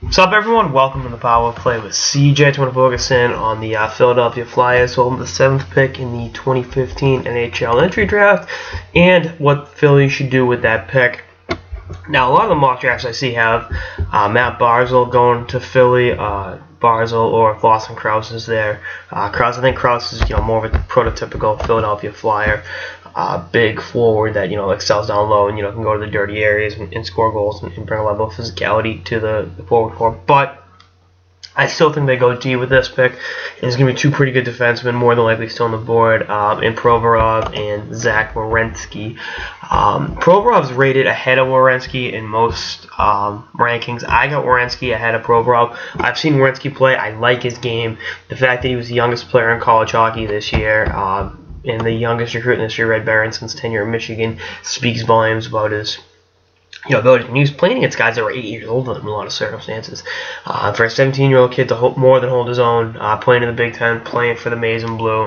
What's up, everyone? Welcome to the Power Play with CJ. To focus in on the Philadelphia Flyers, holding the 7th pick in the 2015 NHL entry draft, and what Philly should do with that pick. Now, a lot of the mock drafts I see have Matt Barzal going to Philly, Barzal or Lawson Crouse is there. I think Crouse is more of a prototypical Philadelphia Flyer, big forward that excels down low and can go to the dirty areas and score goals and bring a level of physicality to the forward core. But I still think they go D with this pick. And there's going to be two pretty good defensemen, more than likely still on the board, in Provorov and Zach Werenski. Provorov's rated ahead of Werenski in most rankings. I got Werenski ahead of Provorov. I've seen Werenski play. I like his game. The fact that he was the youngest player in college hockey this year, and the youngest recruit in this year, Red Baronson's tenure in Michigan, speaks volumes about his ability. And he was playing against guys that were 8 years older than him in a lot of circumstances. For a 17-year-old kid to more than hold his own, playing in the Big Ten, playing for the Maize and Blue,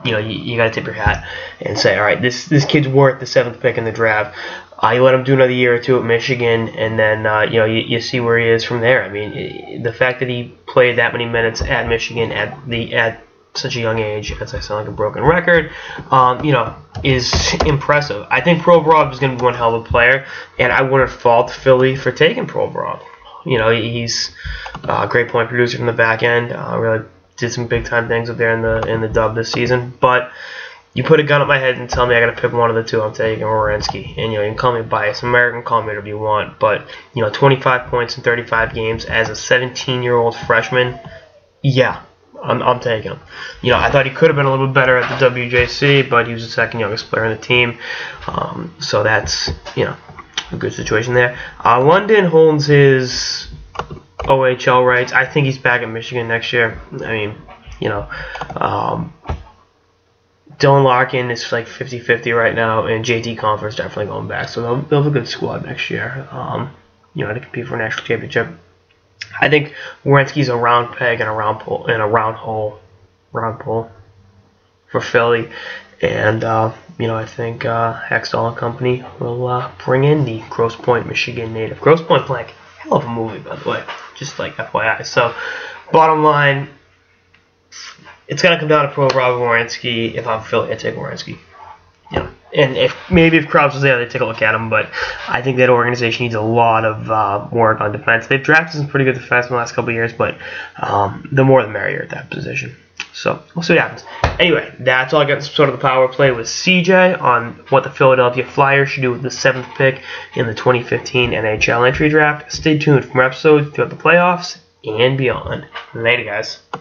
you got to tip your hat and say, all right, this kid's worth the 7th pick in the draft. You let him do another year or two at Michigan, and then you see where he is from there. I mean, the fact that he played that many minutes at Michigan at such a young age, as I sound like a broken record, is impressive. I think Provorov is going to be one hell of a player, and I wouldn't fault Philly for taking Provorov. He's a great point producer from the back end. Really did some big time things up there in the dub this season. But you put a gun at my head and tell me I got to pick one of the two, I'm taking Werenski. And you can call me biased American, call me whatever you want, but 25 points in 35 games as a 17-year-old freshman, yeah. I'm taking him. I thought he could have been a little bit better at the WJC, but he was the second youngest player on the team. So that's, a good situation there. London holds his OHL rights. I think he's back at Michigan next year. I mean, Dylan Larkin is like 50-50 right now, and JT Compher's definitely going back. So they'll have a good squad next year, to compete for a national championship. I think Werenski's a round peg and a round hole for Philly, and I think Hextall and company will bring in the Grosse Pointe, Michigan native. Grosse Pointe Blank, hell of a movie, by the way, just like FYI. So, bottom line, it's gonna come down to Provorov and Werenski. If I'm Philly, I take Werenski. And if Krause was there, they'd take a look at him. But I think that organization needs a lot of work on defense. They've drafted some pretty good defense in the last couple of years, but the more the merrier at that position. So we'll see what happens. Anyway, that's all I got. Sort of the power play with CJ on what the Philadelphia Flyers should do with the 7th pick in the 2015 NHL entry draft. Stay tuned for more episodes throughout the playoffs and beyond. Later, guys.